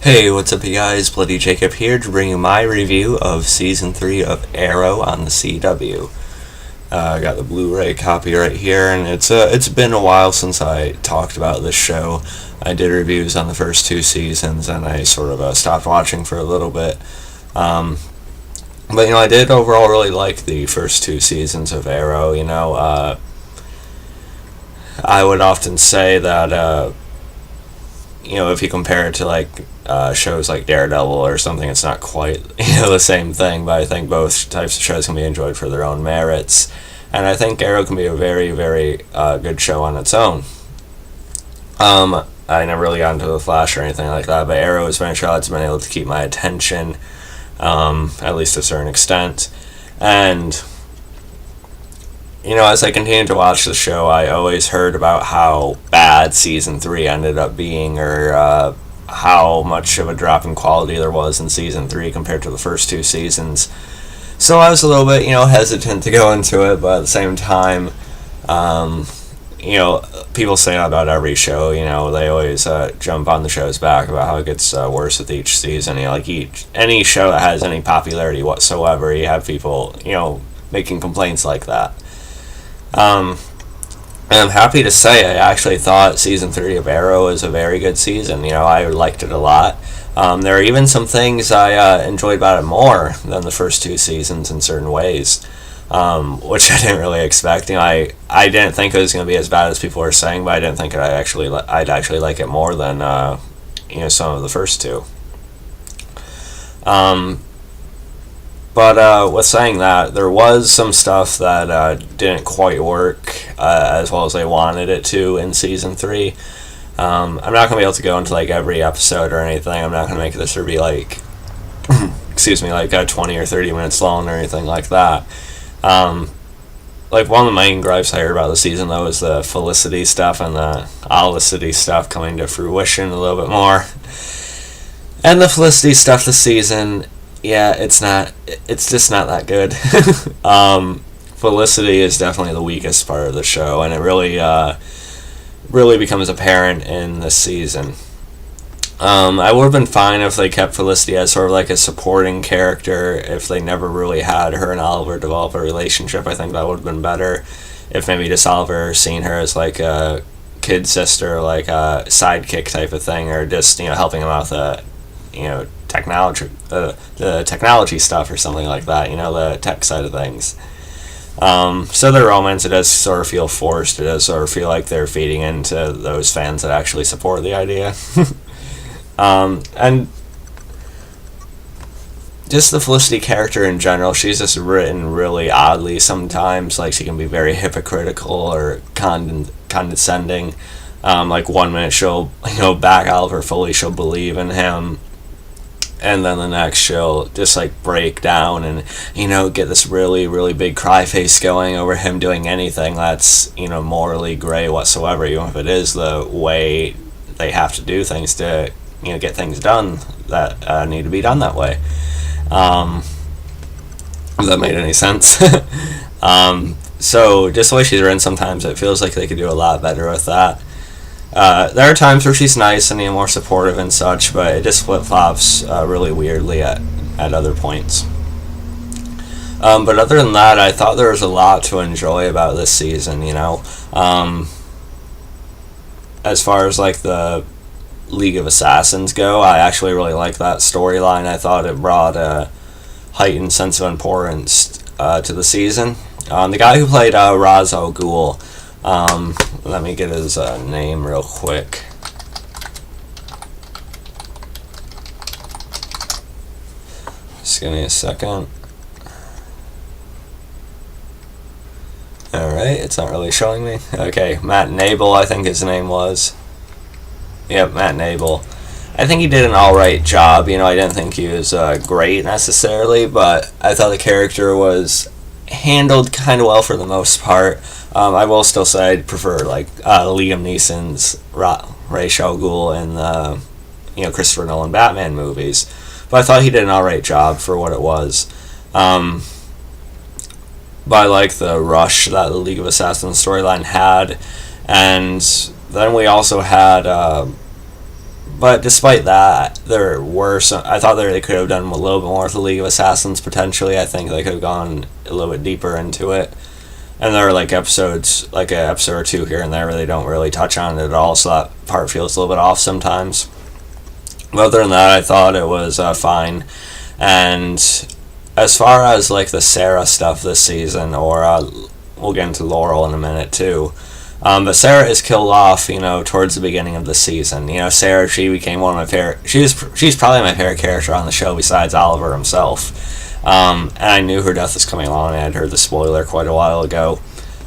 Hey, what's up, you guys? Bloody Jacob here to bring you my review of Season 3 of Arrow on the CW. I got the Blu-ray copy right here, and it's been a while since I talked about this show. I did reviews on the first two seasons, and I sort of stopped watching for a little bit. But, I did overall really like the first two seasons of Arrow. I would often say that, if you compare it to, shows like Daredevil or something, it's not quite the same thing, but I think both types of shows can be enjoyed for their own merits, and I think Arrow can be a very, very good show on its own. I never really got into The Flash or anything like that, but Arrow has been a show that's been able to keep my attention, at least to a certain extent, and as I continued to watch the show, I always heard about how bad Season 3 ended up being, or how much of a drop in quality there was in Season 3 compared to the first two seasons. So I was a little bit, hesitant to go into it, but at the same time, people say that about every show. They always jump on the show's back about how it gets worse with each season. Any show that has any popularity whatsoever, you have people, making complaints like that. And I'm happy to say I actually thought Season 3 of Arrow was a very good season. I liked it a lot. There are even some things I enjoyed about it more than the first two seasons in certain ways, which I didn't really expect. I didn't think it was going to be as bad as people were saying, but I didn't think I'd actually like it more than some of the first two. But with saying that, there was some stuff that didn't quite work as well as they wanted it to in Season 3. I'm not going to be able to go into every episode or anything. I'm not going to make this be 20 or 30 minutes long or anything like that. One of the main gripes I heard about the season, though, was the Felicity stuff and the Olicity stuff coming to fruition a little bit more. And the Felicity stuff this season, yeah, it's just not that good. Felicity is definitely the weakest part of the show, and it really becomes apparent in this season. I would have been fine if they kept Felicity as sort of a supporting character, if they never really had her and Oliver develop a relationship. I think that would have been better. If maybe just Oliver seen her as a kid sister, a sidekick type of thing, or just helping him out with technology, the technology stuff or something like that, the tech side of things. So their romance, it does sort of feel forced. It does sort of feel like they're feeding into those fans that actually support the idea. And just the Felicity character in general, she's just written really oddly sometimes. She can be very hypocritical or condescending. 1 minute she'll back Oliver fully, she'll believe in him, and then the next she'll just break down and get this really, really big cry face going over him doing anything that's morally gray whatsoever, even if it is the way they have to do things to get things done that need to be done that way. If that made any sense. So just the way she's written, sometimes it feels like they could do a lot better with that. There are times where she's nice and more supportive and such, but it just flip-flops really weirdly at other points. But other than that, I thought there was a lot to enjoy about this season, As far as the League of Assassins go, I actually really liked that storyline. I thought it brought a heightened sense of importance to the season. The guy who played Ra's al Ghul, let me get his name real quick. Just give me a second. Alright, it's not really showing me. Okay, Matt Nable, I think his name was. Yep, Matt Nable. I think he did an alright job. I didn't think he was great necessarily, but I thought the character was handled kind of well for the most part. I will still say I'd prefer Liam Neeson's Ra's al Ghul in the Christopher Nolan Batman movies, but I thought he did an alright job for what it was. But I like the rush that the League of Assassins storyline had, and then we also had But despite that, there were some. I thought they could have done a little bit more with the League of Assassins potentially. I think they could have gone a little bit deeper into it. And there are like episodes, like an episode or two here and there, where they don't really touch on it at all, so that part feels a little bit off sometimes. But other than that, I thought it was fine. And as far as like the Sarah stuff this season, or we'll get into Laurel in a minute too. But Sarah is killed off, towards the beginning of the season. Sarah, she became one of my favorite. She's probably my favorite character on the show besides Oliver himself. And I knew her death was coming along. I had heard the spoiler quite a while ago.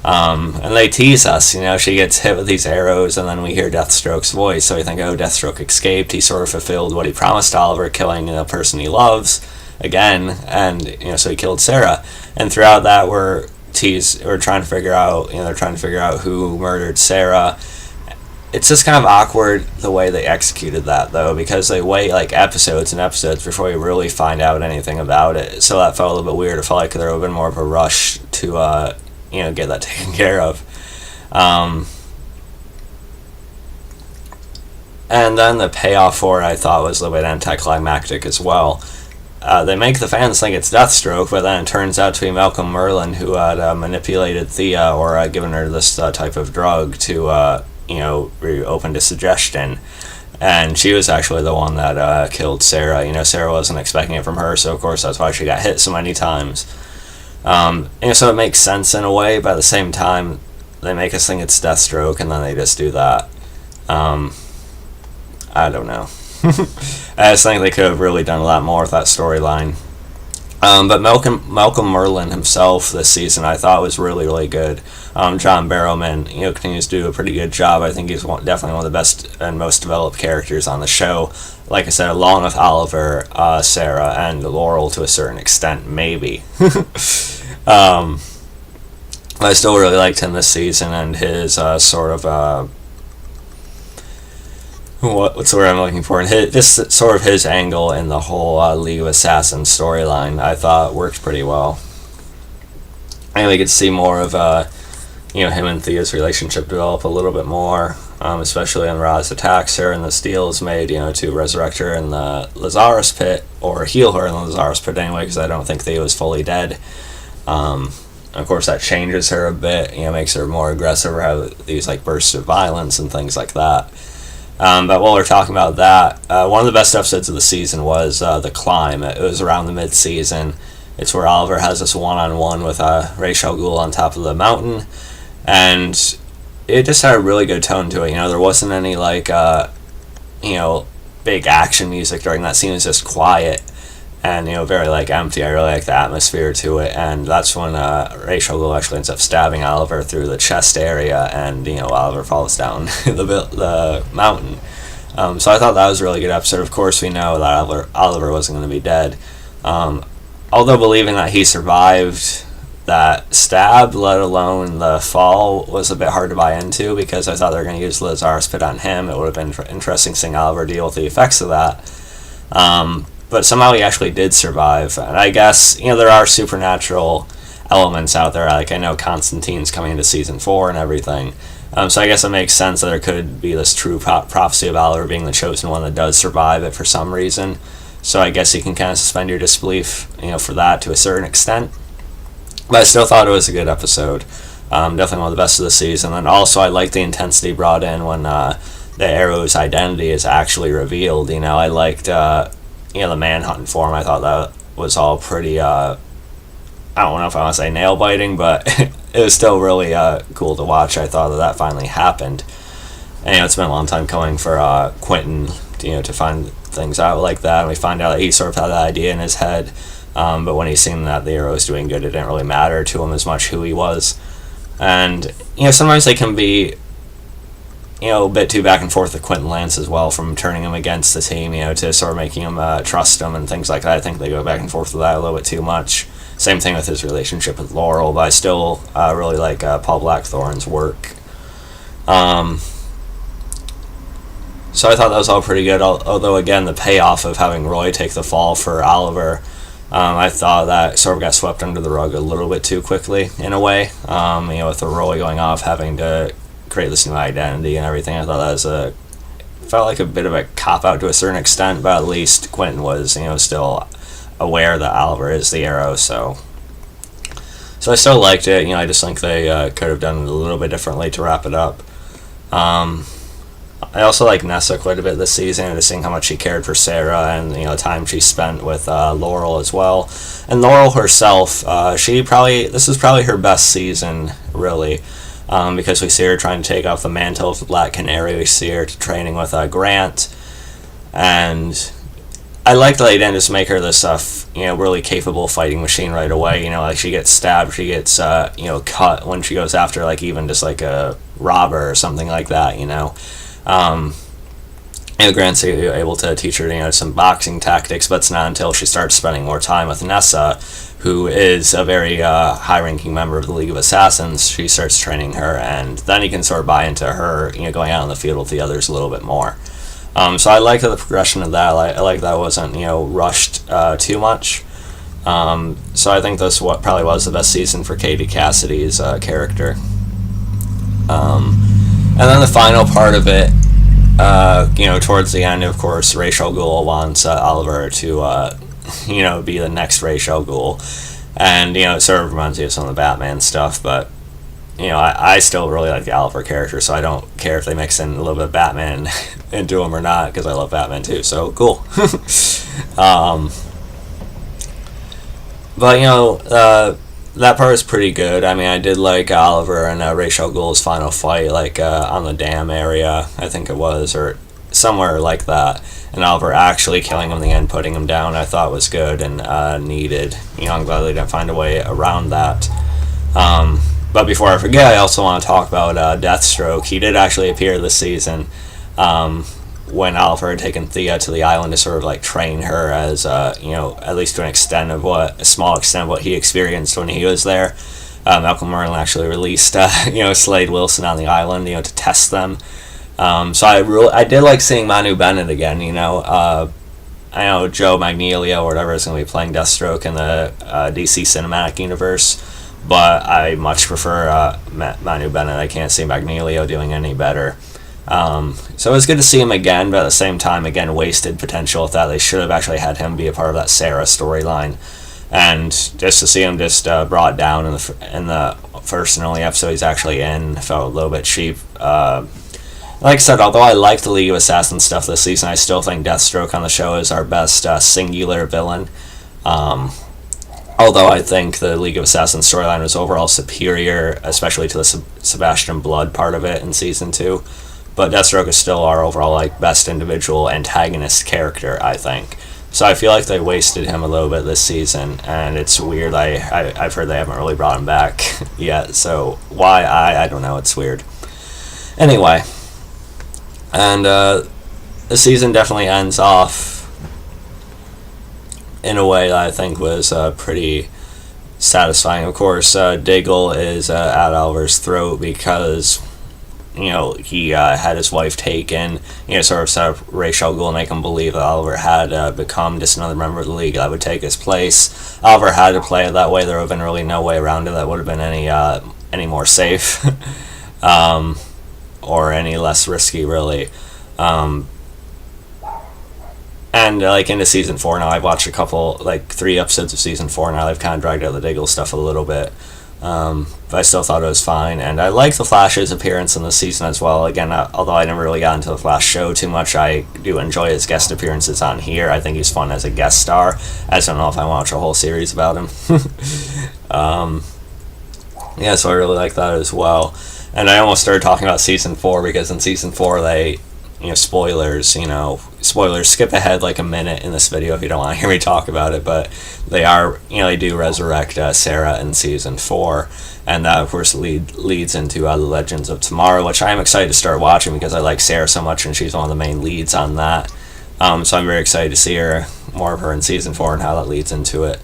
And they tease us, she gets hit with these arrows, and then we hear Deathstroke's voice. So we think, oh, Deathstroke escaped. He sort of fulfilled what he promised Oliver, killing the person he loves again. And, so he killed Sarah. And throughout that, we're trying to figure out, they're trying to figure out who murdered Sarah. It's just kind of awkward the way they executed that, though, because they wait like episodes and episodes before you really find out anything about it. So that felt a little bit weird. It felt like there would have been more of a rush to, get that taken care of. And then the payoff for it, I thought, was a little bit anticlimactic as well. They make the fans think it's Deathstroke, but then it turns out to be Malcolm Merlyn who had manipulated Thea, or given her this type of drug to, open to suggestion. And she was actually the one that killed Sarah. Sarah wasn't expecting it from her, so of course that's why she got hit so many times. So it makes sense in a way, but at the same time, they make us think it's Deathstroke, and then they just do that. I don't know. I just think they could have really done a lot more with that storyline. But Malcolm Merlyn himself this season, I thought, was really, really good. John Barrowman, continues to do a pretty good job. I think he's definitely one of the best and most developed characters on the show. Like I said, along with Oliver, Sarah, and Laurel to a certain extent, maybe. I still really liked him this season, and his sort of what's the word I'm looking for? And this sort of his angle in the whole League of Assassins storyline, I thought worked pretty well. And we could see more of him and Thea's relationship develop a little bit more, especially on Ra's attacks her, and the Steel is made, to resurrect her in the Lazarus pit, or heal her in the Lazarus pit anyway, because I don't think Thea was fully dead. Of course, that changes her a bit, makes her more aggressive, or have these like bursts of violence and things like that. But while we're talking about that, one of the best episodes of the season was The Climb. It was around the mid-season. It's where Oliver has this one-on-one with Ra's al Ghul on top of the mountain, and it just had a really good tone to it. There wasn't any like big action music during that scene. It was just quiet and very like empty. I really like the atmosphere to it, and that's when Ra's al Ghul actually ends up stabbing Oliver through the chest area, and Oliver falls down the mountain. So I thought that was a really good episode. Of course, we know that Oliver wasn't going to be dead. Although believing that he survived that stab, let alone the fall, was a bit hard to buy into, because I thought they were going to use Lazarus Pit on him. It would have been interesting seeing Oliver deal with the effects of that. But somehow he actually did survive. And I guess, there are supernatural elements out there. Like, I know Constantine's coming into season 4 and everything. So I guess it makes sense that there could be this true prophecy of Oliver being the chosen one that does survive it for some reason. So I guess you can kind of suspend your disbelief, for that to a certain extent. But I still thought it was a good episode. Definitely one of the best of the season. And also I liked the intensity brought in when the Arrow's identity is actually revealed. I liked the manhunting for him. I thought that was all pretty, I don't know if I want to say nail-biting, but it was still really cool to watch. I thought that finally happened. And it's been a long time coming for Quentin, to find things out like that. And we find out that he sort of had that idea in his head, but when he seen that the Arrow was doing good, it didn't really matter to him as much who he was. And sometimes they can be a bit too back and forth with Quentin Lance as well, from turning him against the team, to sort of making him trust him and things like that. I think they go back and forth with that a little bit too much. Same thing with his relationship with Laurel, but I still really like Paul Blackthorne's work. So I thought that was all pretty good, although again the payoff of having Roy take the fall for Oliver, I thought that sort of got swept under the rug a little bit too quickly in a way. With the Roy going off, having to create this new identity and everything, I thought that was a felt like a bit of a cop-out to a certain extent, but at least Quentin was, still aware that Oliver is the Arrow, so I still liked it. I just think they could have done it a little bit differently to wrap it up. I also like Nessa quite a bit this season, just seeing how much she cared for Sarah and the time she spent with Laurel as well. And Laurel herself, this is probably her best season, really, because we see her trying to take off the mantle of the Black Canary. We see her training with Grant, and I like that they didn't just make her this really capable fighting machine right away. Like she gets stabbed, she gets cut when she goes after even just like a robber or something like that. Grant's able to teach her some boxing tactics, but it's not until she starts spending more time with Nessa, who is a very high-ranking member of the League of Assassins. She starts training her, and then you can sort of buy into her going out in the field with the others a little bit more. So I like the progression of that. I like that it wasn't rushed too much. So I think this probably was the best season for Katie Cassidy's character. And then the final part of it, towards the end, of course, Ra's al Ghul wants Oliver to, be the next Ra's al Ghul. And, it sort of reminds me of some of the Batman stuff, but, I still really like the Oliver character, so I don't care if they mix in a little bit of Batman into him or not, because I love Batman too, so cool. But, that part is pretty good. I mean, I did like Oliver and Ra's al Ghul's final fight, on the dam area, I think it was, or somewhere like that. And Oliver actually killing him in the end, putting him down, I thought was good and needed. I'm glad they didn't find a way around that. But before I forget, I also want to talk about Deathstroke. He did actually appear this season. When Oliver had taken Thea to the island to sort of train her as at least to a small extent of what he experienced when he was there. Malcolm Merlin actually released Slade Wilson on the island to test them. So I did like seeing Manu Bennett again. I know Joe Magnolia or whatever is going to be playing Deathstroke in the DC Cinematic Universe, but I much prefer Manu Bennett. I can't see Magnolia doing any better. So it was good to see him again, but at the same time, again, wasted potential with that. They should have actually had him be a part of that Sarah storyline, and just to see him just brought down in the first and only episode he's actually in felt a little bit cheap. Like I said, although I like the League of Assassins stuff this season, I still think Deathstroke on the show is our best singular villain. Although I think the League of Assassins storyline was overall superior, especially to the Sebastian Blood part of it in season 2. But Deathstroke is still our overall best individual antagonist character, I think. So I feel like they wasted him a little bit this season, and it's weird. I've heard they haven't really brought him back yet, so why, I don't know, it's weird. Anyway, and the season definitely ends off in a way that I think was pretty satisfying. Of course, Diggle is at Oliver's throat because he had his wife taken, sort of set up Ra's al Ghul and make him believe that Oliver had become just another member of the League that would take his place. Oliver had to play it that way. There would have been really no way around it that would have been any more safe or any less risky, really. And into season 4 now, I've watched 3 episodes of season 4 now. I've kind of dragged out the Diggle stuff a little bit. But I still thought it was fine, and I like the Flash's appearance in the season as well. Again, although I never really got into the Flash show too much, I do enjoy his guest appearances on here. I think he's fun as a guest star. I just don't know if I want to watch a whole series about him. So I really like that as well. And I almost started talking about season 4 because in season 4 they, spoilers, skip ahead a minute in this video if you don't want to hear me talk about it, but they do resurrect Sarah in season 4, and that of course leads into the Legends of Tomorrow, which I am excited to start watching because I like Sarah so much and she's one of the main leads on that. So I'm very excited to see more of her in season 4 and how that leads into it.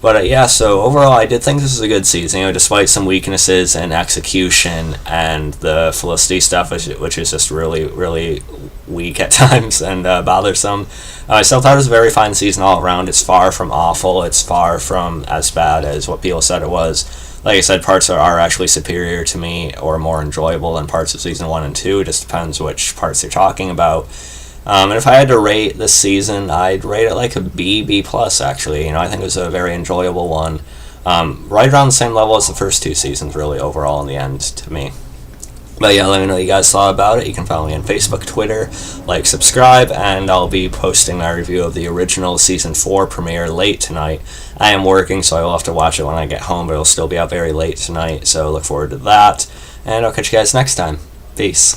But so overall I did think this was a good season, despite some weaknesses in execution and the Felicity stuff, which is just really, really weak at times and bothersome. I still thought it was a very fine season all around. It's far from awful. It's far from as bad as what people said it was. like I said, parts are actually superior to me or more enjoyable than parts of season 1 and 2. It just depends which parts you're talking about. And if I had to rate this season, I'd rate it like a B plus, actually. I think it was a very enjoyable one. Right around the same level as the first 2 seasons, really, overall, in the end, to me. But yeah, let me know what you guys thought about it. You can follow me on Facebook, Twitter, subscribe, and I'll be posting my review of the original Season 4 premiere late tonight. I am working, so I will have to watch it when I get home, but it'll still be out very late tonight, so look forward to that. And I'll catch you guys next time. Peace.